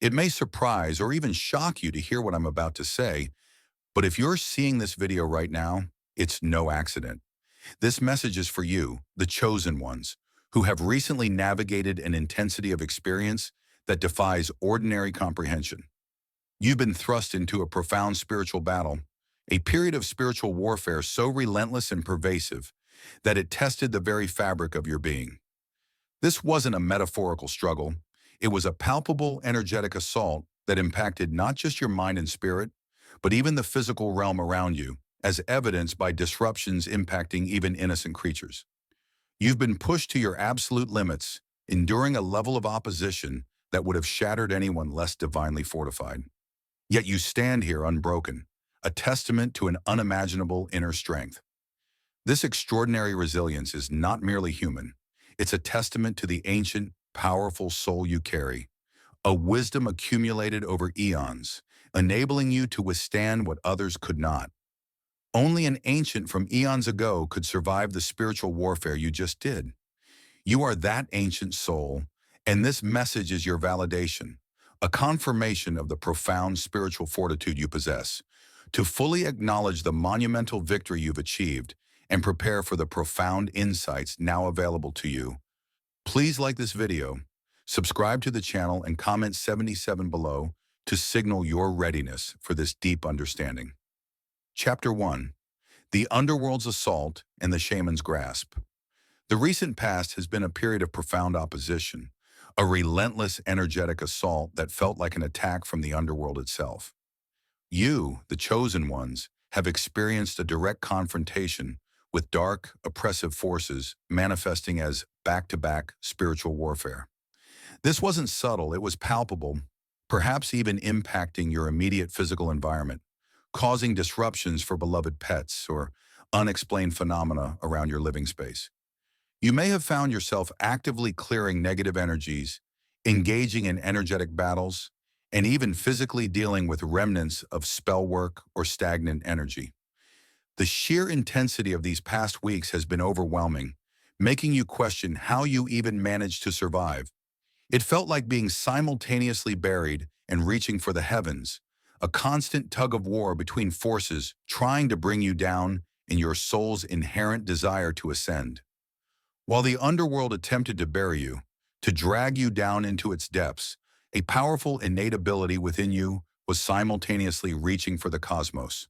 It may surprise or even shock you to hear what I'm about to say, but if you're seeing this video right now, it's no accident. This message is for you, the chosen ones, who have recently navigated an intensity of experience that defies ordinary comprehension. You've been thrust into a profound spiritual battle, a period of spiritual warfare so relentless and pervasive that it tested the very fabric of your being. This wasn't a metaphorical struggle. It was a palpable, energetic assault that impacted not just your mind and spirit, but even the physical realm around you, as evidenced by disruptions impacting even innocent creatures. You've been pushed to your absolute limits, enduring a level of opposition that would have shattered anyone less divinely fortified. Yet you stand here unbroken, a testament to an unimaginable inner strength. This extraordinary resilience is not merely human. It's a testament to the ancient, powerful soul you carry, a wisdom accumulated over eons, enabling you to withstand what others could not. Only an ancient from eons ago could survive the spiritual warfare you just did. You are that ancient soul, and this message is your validation, a confirmation of the profound spiritual fortitude you possess. To fully acknowledge the monumental victory you've achieved and prepare for the profound insights now available to you, please like this video, subscribe to the channel, and comment 77 below to signal your readiness for this deep understanding. Chapter 1. The Underworld's Assault and the Shaman's Grasp. The recent past has been a period of profound opposition, a relentless, energetic assault that felt like an attack from the Underworld itself. You, the chosen ones, have experienced a direct confrontation with dark, oppressive forces manifesting as back-to-back spiritual warfare. This wasn't subtle, it was palpable, perhaps even impacting your immediate physical environment, causing disruptions for beloved pets or unexplained phenomena around your living space. You may have found yourself actively clearing negative energies, engaging in energetic battles, and even physically dealing with remnants of spell work or stagnant energy. The sheer intensity of these past weeks has been overwhelming, making you question how you even managed to survive. It felt like being simultaneously buried and reaching for the heavens, a constant tug of war between forces trying to bring you down in your soul's inherent desire to ascend. While the underworld attempted to bury you, to drag you down into its depths, a powerful innate ability within you was simultaneously reaching for the cosmos.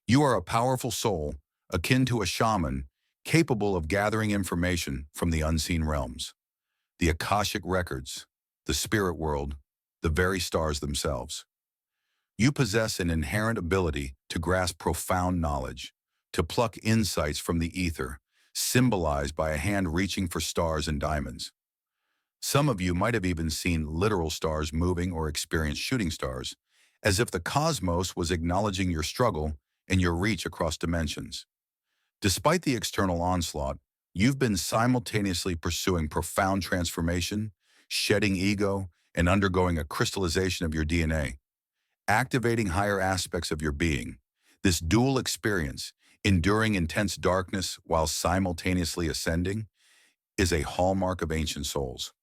You are a powerful soul, akin to a shaman, capable of gathering information from the unseen realms, the Akashic records, the spirit world, the very stars themselves. You possess an inherent ability to grasp profound knowledge, to pluck insights from the ether, symbolized by a hand reaching for stars and diamonds. Some of you might have even seen literal stars moving or experienced shooting stars, as if the cosmos was acknowledging your struggle and your reach across dimensions. Despite the external onslaught, you've been simultaneously pursuing profound transformation, shedding ego, and undergoing a crystallization of your DNA, activating higher aspects of your being. This dual experience, enduring intense darkness while simultaneously ascending, is a hallmark of ancient souls.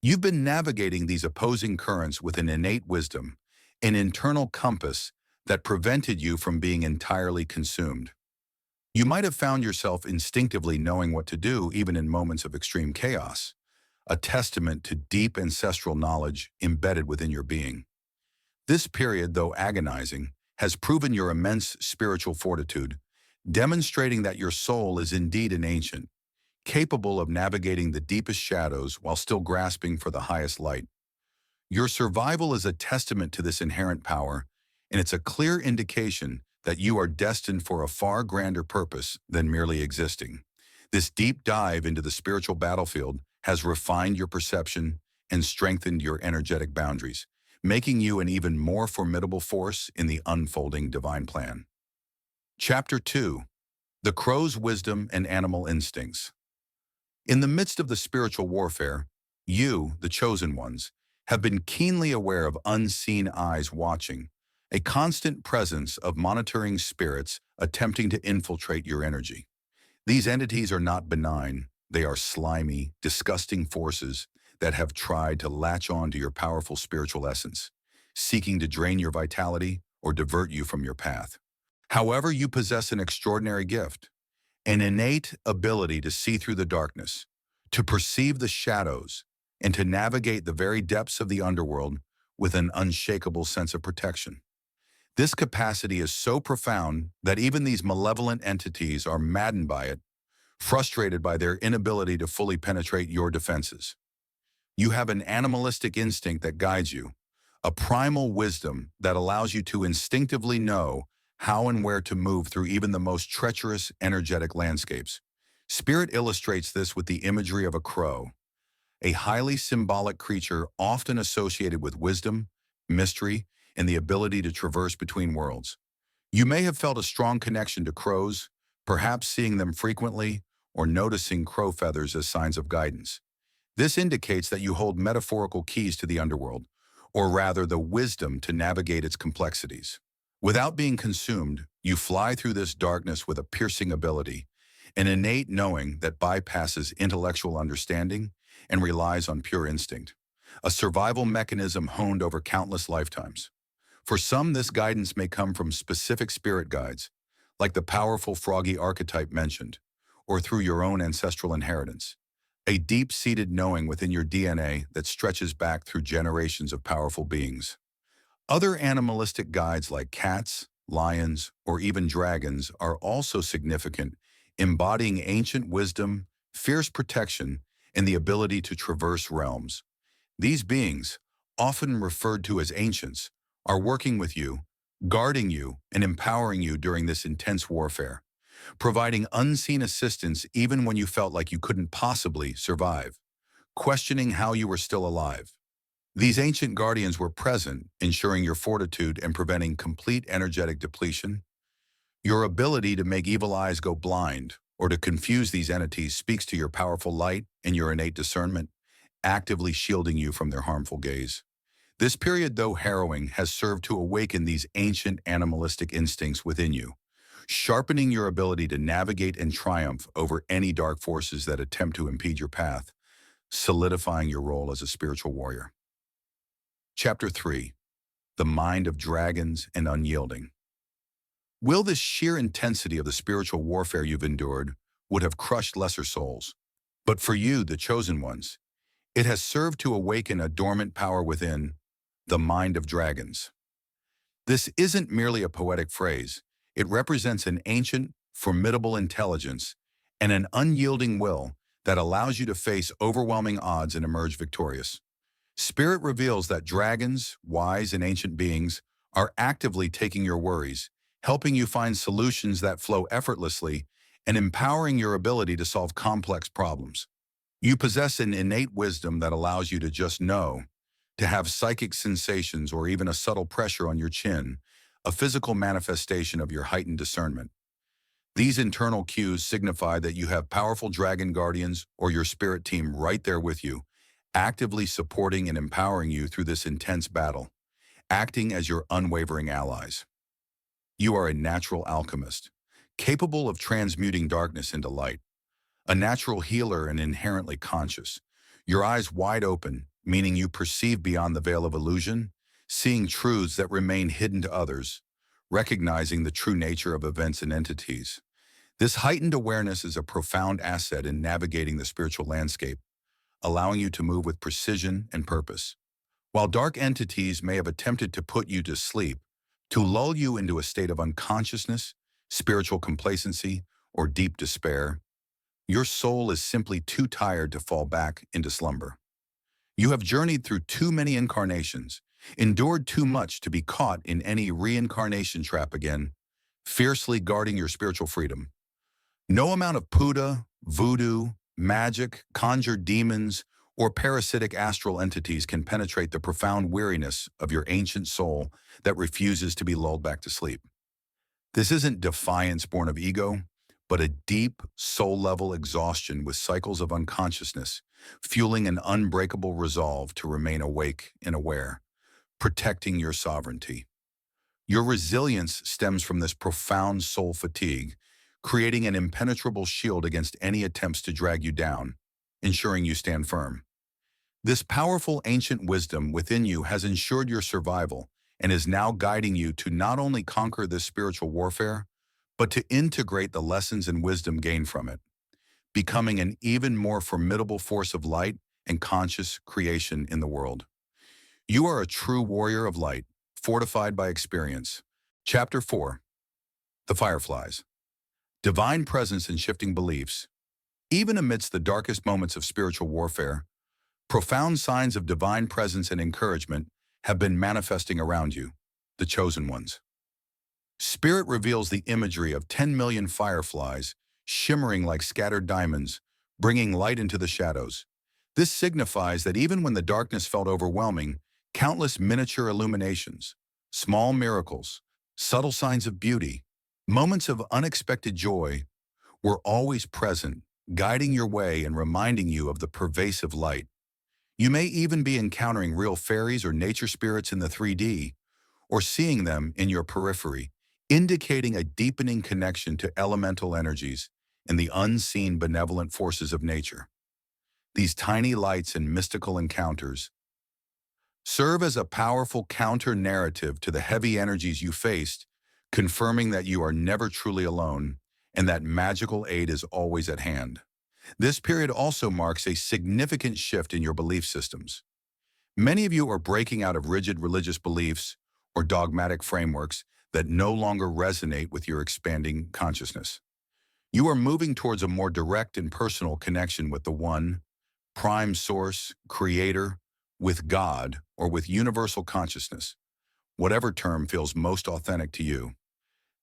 You've been navigating these opposing currents with an innate wisdom, an internal compass that prevented you from being entirely consumed. You might have found yourself instinctively knowing what to do even in moments of extreme chaos, a testament to deep ancestral knowledge embedded within your being. This period, though agonizing, has proven your immense spiritual fortitude, demonstrating that your soul is indeed an ancient, capable of navigating the deepest shadows while still grasping for the highest light. Your survival is a testament to this inherent power, and it's a clear indication that you are destined for a far grander purpose than merely existing. This deep dive into the spiritual battlefield has refined your perception and strengthened your energetic boundaries, making you an even more formidable force in the unfolding divine plan. Chapter 2. The Crow's Wisdom and Animal Instincts. In the midst of the spiritual warfare, you, the chosen ones, have been keenly aware of unseen eyes watching, a constant presence of monitoring spirits attempting to infiltrate your energy. These entities are not benign, they are slimy, disgusting forces that have tried to latch on to your powerful spiritual essence, seeking to drain your vitality or divert you from your path. However, you possess an extraordinary gift, an innate ability to see through the darkness, to perceive the shadows, and to navigate the very depths of the underworld with an unshakable sense of protection. This capacity is so profound that even these malevolent entities are maddened by it, frustrated by their inability to fully penetrate your defenses. You have an animalistic instinct that guides you, a primal wisdom that allows you to instinctively know how and where to move through even the most treacherous, energetic landscapes. Spirit illustrates this with the imagery of a crow, a highly symbolic creature often associated with wisdom, mystery, and the ability to traverse between worlds. You may have felt a strong connection to crows, perhaps seeing them frequently or noticing crow feathers as signs of guidance. This indicates that you hold metaphorical keys to the underworld, or rather the wisdom to navigate its complexities. Without being consumed, you fly through this darkness with a piercing ability, an innate knowing that bypasses intellectual understanding and relies on pure instinct, a survival mechanism honed over countless lifetimes. For some, this guidance may come from specific spirit guides, like the powerful froggy archetype mentioned, or through your own ancestral inheritance, a deep-seated knowing within your DNA that stretches back through generations of powerful beings. Other animalistic guides like cats, lions, or even dragons are also significant, embodying ancient wisdom, fierce protection, and the ability to traverse realms. These beings, often referred to as ancients, are working with you, guarding you, and empowering you during this intense warfare, providing unseen assistance even when you felt like you couldn't possibly survive, questioning how you were still alive. These ancient guardians were present, ensuring your fortitude and preventing complete energetic depletion. Your ability to make evil eyes go blind or to confuse these entities speaks to your powerful light and your innate discernment, actively shielding you from their harmful gaze. This period, though harrowing, has served to awaken these ancient animalistic instincts within you, sharpening your ability to navigate and triumph over any dark forces that attempt to impede your path, solidifying your role as a spiritual warrior. Chapter 3. The Mind of Dragons and Unyielding. Will this sheer intensity of the spiritual warfare you've endured would have crushed lesser souls? But for you, the chosen ones, it has served to awaken a dormant power within, the mind of dragons. This isn't merely a poetic phrase. It represents an ancient, formidable intelligence and an unyielding will that allows you to face overwhelming odds and emerge victorious. Spirit reveals that dragons, wise and ancient beings, are actively taking your worries, helping you find solutions that flow effortlessly, and empowering your ability to solve complex problems. You possess an innate wisdom that allows you to just know, to have psychic sensations or even a subtle pressure on your chin, a physical manifestation of your heightened discernment. These internal cues signify that you have powerful dragon guardians or your spirit team right there with you, actively supporting and empowering you through this intense battle, acting as your unwavering allies. You are a natural alchemist, capable of transmuting darkness into light, a natural healer and inherently conscious, your eyes wide open, meaning you perceive beyond the veil of illusion, seeing truths that remain hidden to others, recognizing the true nature of events and entities. This heightened awareness is a profound asset in navigating the spiritual landscape, allowing you to move with precision and purpose. While dark entities may have attempted to put you to sleep, to lull you into a state of unconsciousness, spiritual complacency, or deep despair, your soul is simply too tired to fall back into slumber. You have journeyed through too many incarnations, endured too much to be caught in any reincarnation trap again, fiercely guarding your spiritual freedom. No amount of puda, voodoo, magic, conjured demons, or parasitic astral entities can penetrate the profound weariness of your ancient soul that refuses to be lulled back to sleep. This isn't defiance born of ego, but a deep, soul-level exhaustion with cycles of unconsciousness, fueling an unbreakable resolve to remain awake and aware, protecting your sovereignty. Your resilience stems from this profound soul fatigue, creating an impenetrable shield against any attempts to drag you down, ensuring you stand firm. This powerful ancient wisdom within you has ensured your survival and is now guiding you to not only conquer this spiritual warfare, but to integrate the lessons and wisdom gained from it, becoming an even more formidable force of light and conscious creation in the world. You are a true warrior of light, fortified by experience. Chapter 4. The Fireflies. Divine Presence and Shifting Beliefs. Even amidst the darkest moments of spiritual warfare, profound signs of divine presence and encouragement have been manifesting around you, the chosen ones. Spirit reveals the imagery of 10 million fireflies, shimmering like scattered diamonds, bringing light into the shadows. This signifies that even when the darkness felt overwhelming, countless miniature illuminations, small miracles, subtle signs of beauty, moments of unexpected joy were always present, guiding your way and reminding you of the pervasive light. You may even be encountering real fairies or nature spirits in the 3D, or seeing them in your periphery, indicating a deepening connection to elemental energies and the unseen benevolent forces of nature. These tiny lights and mystical encounters serve as a powerful counter-narrative to the heavy energies you faced, confirming that you are never truly alone and that magical aid is always at hand. This period also marks a significant shift in your belief systems. Many of you are breaking out of rigid religious beliefs or dogmatic frameworks that no longer resonate with your expanding consciousness. You are moving towards a more direct and personal connection with the One, Prime Source, Creator, with God, or with universal consciousness, whatever term feels most authentic to you.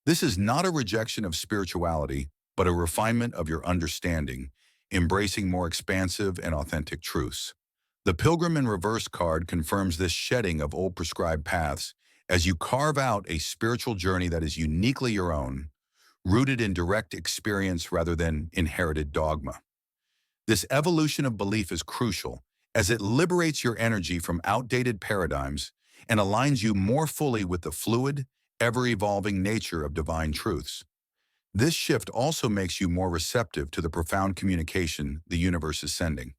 This is not a rejection of spirituality, but a refinement of your understanding, embracing more expansive and authentic truths. The Pilgrim in Reverse card confirms this shedding of old prescribed paths as you carve out a spiritual journey that is uniquely your own, rooted in direct experience rather than inherited dogma. This evolution of belief is crucial as it liberates your energy from outdated paradigms and aligns you more fully with the fluid, ever-evolving nature of divine truths. This shift also makes you more receptive to the profound communication the universe is sending.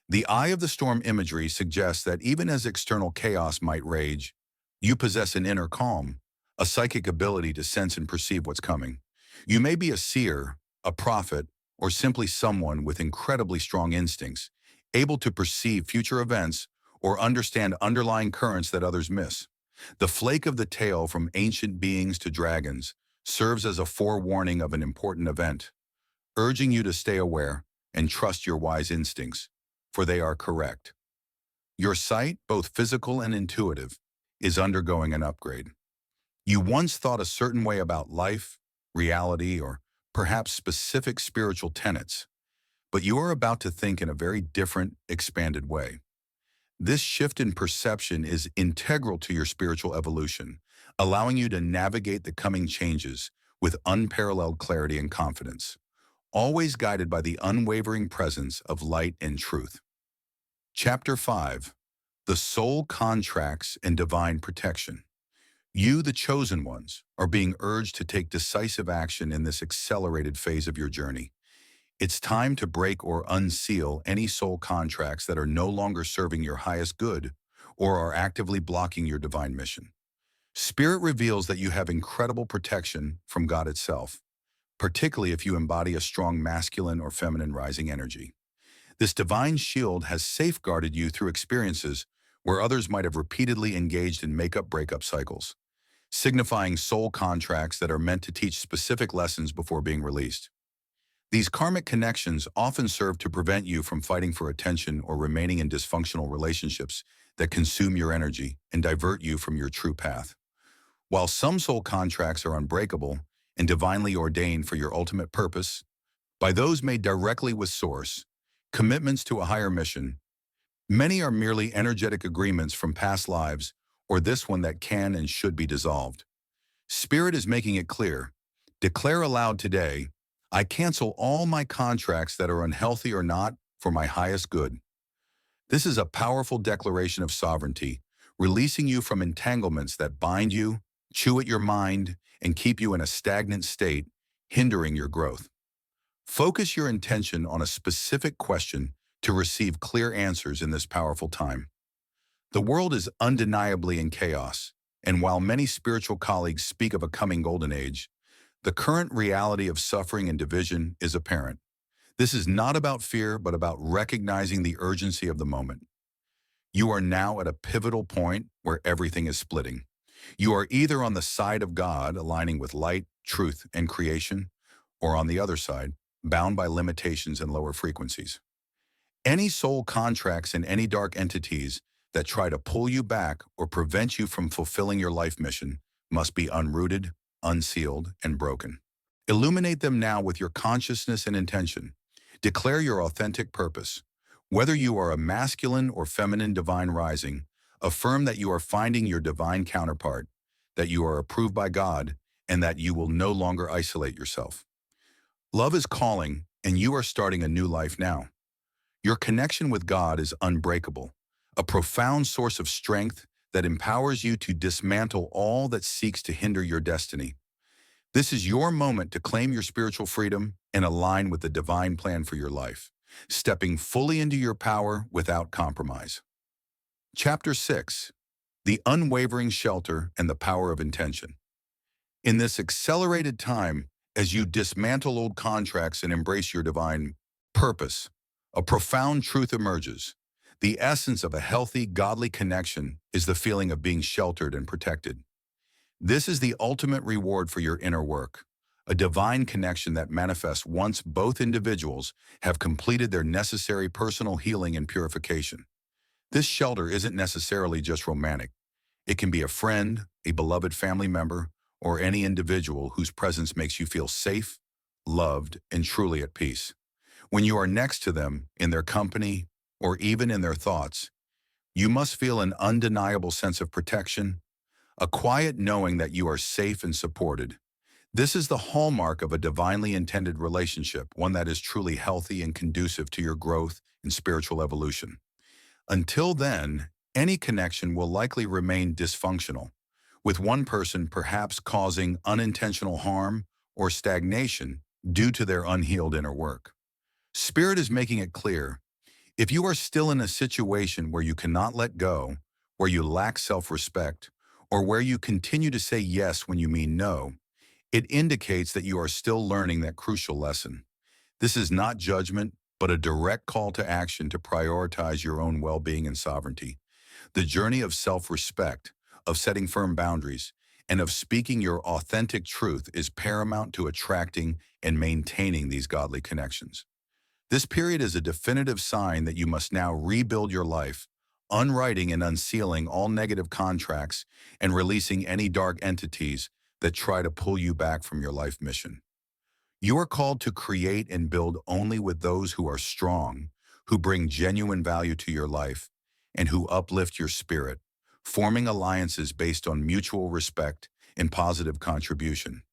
The eye of the storm imagery suggests that even as external chaos might rage, you possess an inner calm, a psychic ability to sense and perceive what's coming. You may be a seer, a prophet, or simply someone with incredibly strong instincts, able to perceive future events or understand underlying currents that others miss. The flake of the tail from ancient beings to dragons serves as a forewarning of an important event, urging you to stay aware and trust your wise instincts, for they are correct. Your sight, both physical and intuitive, is undergoing an upgrade. You once thought a certain way about life, reality, or perhaps specific spiritual tenets, but you are about to think in a very different, expanded way. This shift in perception is integral to your spiritual evolution, allowing you to navigate the coming changes with unparalleled clarity and confidence, always guided by the unwavering presence of light and truth. Chapter 5. The Soul Contracts and Divine Protection. You, the chosen ones, are being urged to take decisive action in this accelerated phase of your journey. It's time to break or unseal any soul contracts that are no longer serving your highest good or are actively blocking your divine mission. Spirit reveals that you have incredible protection from God itself, particularly if you embody a strong masculine or feminine rising energy. This divine shield has safeguarded you through experiences where others might have repeatedly engaged in make-up-breakup cycles, signifying soul contracts that are meant to teach specific lessons before being released. These karmic connections often serve to prevent you from fighting for attention or remaining in dysfunctional relationships that consume your energy and divert you from your true path. While some soul contracts are unbreakable and divinely ordained for your ultimate purpose, by those made directly with Source, commitments to a higher mission, many are merely energetic agreements from past lives or this one that can and should be dissolved. Spirit is making it clear. Declare aloud today, I cancel all my contracts that are unhealthy or not for my highest good. This is a powerful declaration of sovereignty, releasing you from entanglements that bind you, chew at your mind, and keep you in a stagnant state, hindering your growth. Focus your intention on a specific question to receive clear answers in this powerful time. The world is undeniably in chaos, and while many spiritual colleagues speak of a coming golden age, the current reality of suffering and division is apparent. This is not about fear, but about recognizing the urgency of the moment. You are now at a pivotal point where everything is splitting. You are either on the side of God, aligning with light, truth, and creation, or on the other side, bound by limitations and lower frequencies. Any soul contracts and any dark entities that try to pull you back or prevent you from fulfilling your life mission must be unrooted, unsealed, and broken. Illuminate them now with your consciousness and intention. Declare your authentic purpose. Whether you are a masculine or feminine divine rising, affirm that you are finding your divine counterpart, that you are approved by God, and that you will no longer isolate yourself. Love is calling, and you are starting a new life now. Your connection with God is unbreakable, a profound source of strength that empowers you to dismantle all that seeks to hinder your destiny. This is your moment to claim your spiritual freedom and align with the divine plan for your life, stepping fully into your power without compromise. Chapter 6. The Unwavering Shelter and the Power of Intention. In this accelerated time, as you dismantle old contracts and embrace your divine purpose, a profound truth emerges. The essence of a healthy, godly connection is the feeling of being sheltered and protected. This is the ultimate reward for your inner work, a divine connection that manifests once both individuals have completed their necessary personal healing and purification. This shelter isn't necessarily just romantic. It can be a friend, a beloved family member, or any individual whose presence makes you feel safe, loved, and truly at peace. When you are next to them, in their company, or even in their thoughts, you must feel an undeniable sense of protection, a quiet knowing that you are safe and supported. This is the hallmark of a divinely intended relationship, one that is truly healthy and conducive to your growth and spiritual evolution. Until then, any connection will likely remain dysfunctional, with one person perhaps causing unintentional harm or stagnation due to their unhealed inner work. Spirit is making it clear, if you are still in a situation where you cannot let go, where you lack self-respect, or where you continue to say yes when you mean no, it indicates that you are still learning that crucial lesson. This is not judgment, but a direct call to action to prioritize your own well-being and sovereignty. The journey of self-respect, of setting firm boundaries, and of speaking your authentic truth is paramount to attracting and maintaining these godly connections. This period is a definitive sign that you must now rebuild your life, unwriting and unsealing all negative contracts and releasing any dark entities that try to pull you back from your life mission. You are called to create and build only with those who are strong, who bring genuine value to your life, and who uplift your spirit, forming alliances based on mutual respect and positive contribution.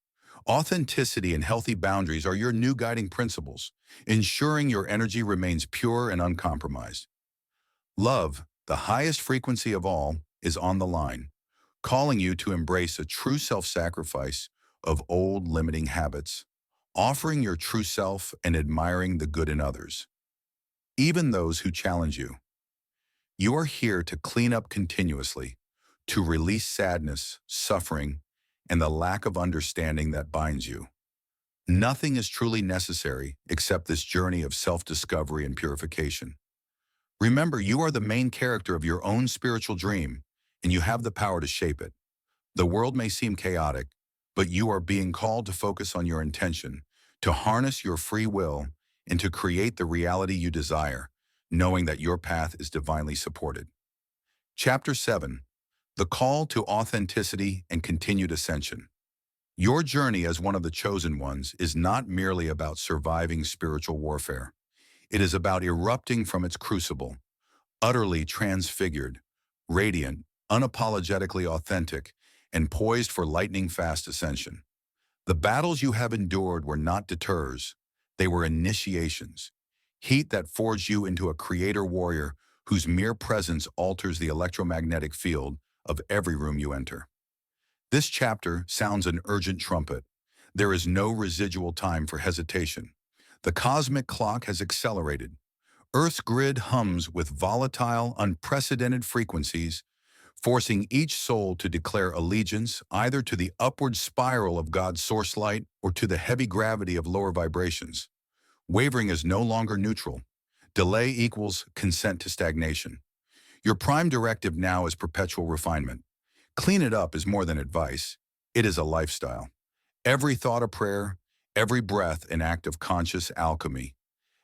Authenticity and healthy boundaries are your new guiding principles, ensuring your energy remains pure and uncompromised. Love, the highest frequency of all, is on the line, calling you to embrace a true self-sacrifice of old limiting habits, offering your true self and admiring the good in others, even those who challenge you. You are here to clean up continuously, to release sadness, suffering, and the lack of understanding that binds you. Nothing is truly necessary except this journey of self-discovery and purification. Remember, you are the main character of your own spiritual dream, and you have the power to shape it. The world may seem chaotic, but you are being called to focus on your intention, to harness your free will, and to create the reality you desire, knowing that your path is divinely supported. Chapter 7. The Call to Authenticity and Continued Ascension. Your journey as one of the chosen ones is not merely about surviving spiritual warfare. It is about erupting from its crucible, utterly transfigured, radiant, unapologetically authentic, and poised for lightning-fast ascension. The battles you have endured were not deters, they were initiations, heat that forged you into a creator warrior whose mere presence alters the electromagnetic field of every room you enter. This chapter sounds an urgent trumpet. There is no residual time for hesitation. The cosmic clock has accelerated. Earth's grid hums with volatile, unprecedented frequencies, forcing each soul to declare allegiance either to the upward spiral of God's source light or to the heavy gravity of lower vibrations. Wavering is no longer neutral. Delay equals consent to stagnation. Your prime directive now is perpetual refinement. Clean it up is more than advice. It is a lifestyle. Every thought a prayer, every breath an act of conscious alchemy.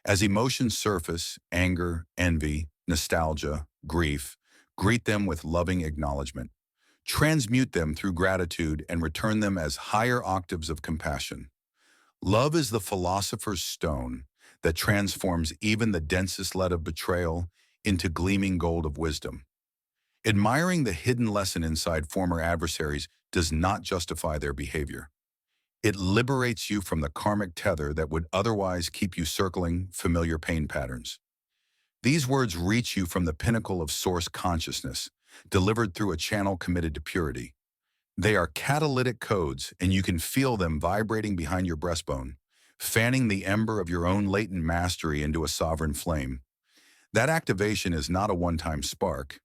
As emotions surface, anger, envy, nostalgia, grief, greet them with loving acknowledgement. Transmute them through gratitude and return them as higher octaves of compassion. Love is the philosopher's stone that transforms even the densest lead of betrayal into gleaming gold of wisdom. Admiring the hidden lesson inside former adversaries does not justify their behavior. It liberates you from the karmic tether that would otherwise keep you circling familiar pain patterns. These words reach you from the pinnacle of source consciousness, delivered through a channel committed to purity. They are catalytic codes, and you can feel them vibrating behind your breastbone, fanning the ember of your own latent mastery into a sovereign flame. That activation is not a one-time spark.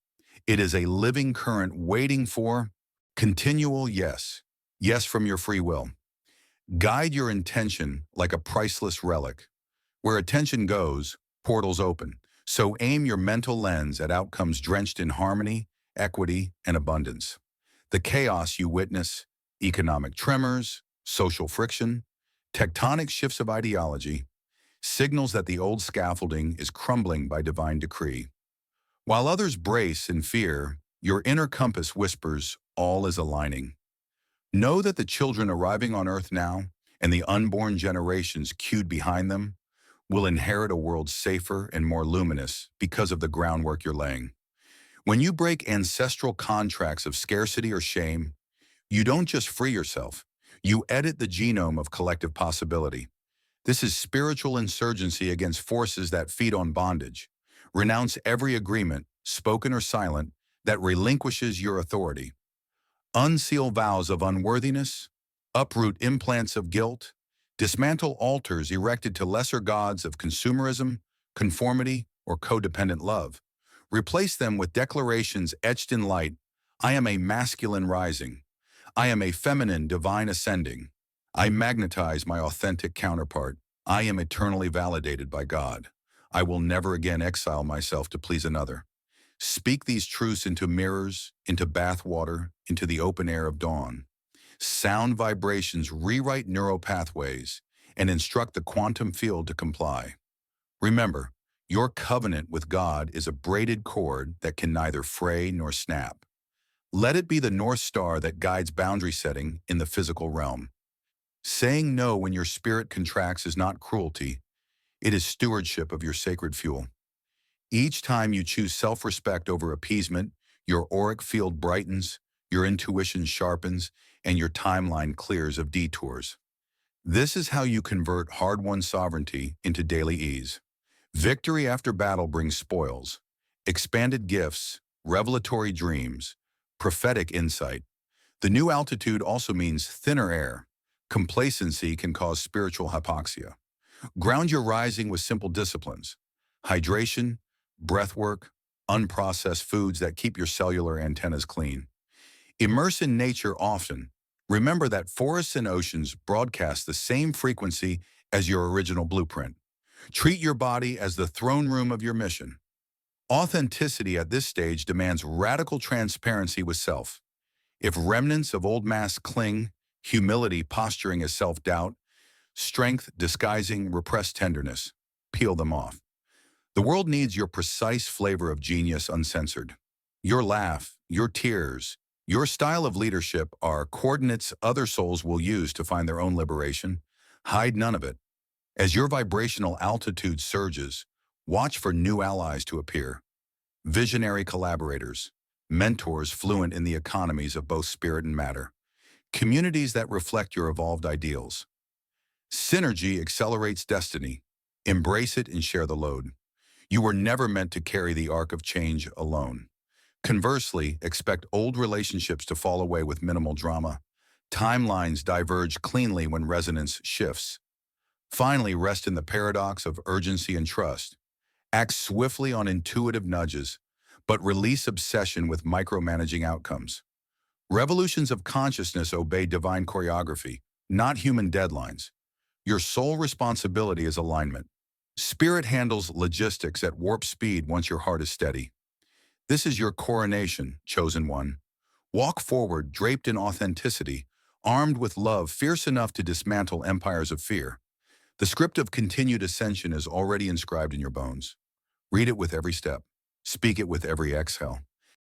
It is a living current waiting for continual yes. Yes from your free will. Guide your intention like a priceless relic. Where attention goes, portals open. So aim your mental lens at outcomes drenched in harmony, equity, and abundance. The chaos you witness, economic tremors, social friction, tectonic shifts of ideology, signals that the old scaffolding is crumbling by divine decree. While others brace in fear, your inner compass whispers, all is aligning. Know that the children arriving on Earth now, and the unborn generations queued behind them, will inherit a world safer and more luminous because of the groundwork you're laying. When you break ancestral contracts of scarcity or shame, you don't just free yourself, you edit the genome of collective possibility. This is spiritual insurgency against forces that feed on bondage. Renounce every agreement, spoken or silent, that relinquishes your authority. Unseal vows of unworthiness, uproot implants of guilt, dismantle altars erected to lesser gods of consumerism, conformity, or codependent love. Replace them with declarations etched in light. I am a masculine rising. I am a feminine divine ascending. I magnetize my authentic counterpart. I am eternally validated by God. I will never again exile myself to please another. Speak these truths into mirrors, into bathwater, into the open air of dawn. Sound vibrations rewrite neural pathways and instruct the quantum field to comply. Remember, your covenant with God is a braided cord that can neither fray nor snap. Let it be the North Star that guides boundary setting in the physical realm. Saying no when your spirit contracts is not cruelty. It is stewardship of your sacred fuel. Each time you choose self-respect over appeasement, your auric field brightens, your intuition sharpens, and your timeline clears of detours. This is how you convert hard-won sovereignty into daily ease. Victory after battle brings spoils, expanded gifts, revelatory dreams, prophetic insight. The new altitude also means thinner air. Complacency can cause spiritual hypoxia. Ground your rising with simple disciplines. Hydration, breathwork, unprocessed foods that keep your cellular antennas clean. Immerse in nature often. Remember that forests and oceans broadcast the same frequency as your original blueprint. Treat your body as the throne room of your mission. Authenticity at this stage demands radical transparency with self. If remnants of old masks cling, humility posturing as self-doubt, strength disguising repressed tenderness, peel them off. The world needs your precise flavor of genius uncensored. Your laugh, your tears, your style of leadership are coordinates other souls will use to find their own liberation. Hide none of it. As your vibrational altitude surges, watch for new allies to appear. Visionary collaborators, mentors fluent in the economies of both spirit and matter, communities that reflect your evolved ideals. Synergy accelerates destiny. Embrace it and share the load. You were never meant to carry the arc of change alone. Conversely, expect old relationships to fall away with minimal drama. Timelines diverge cleanly when resonance shifts. Finally, rest in the paradox of urgency and trust. Act swiftly on intuitive nudges, but release obsession with micromanaging outcomes. Revolutions of consciousness obey divine choreography, not human deadlines. Your sole responsibility is alignment. Spirit handles logistics at warp speed once your heart is steady. This is your coronation, chosen one. Walk forward, draped in authenticity, armed with love fierce enough to dismantle empires of fear. The script of continued ascension is already inscribed in your bones. Read it with every step. Speak it with every exhale.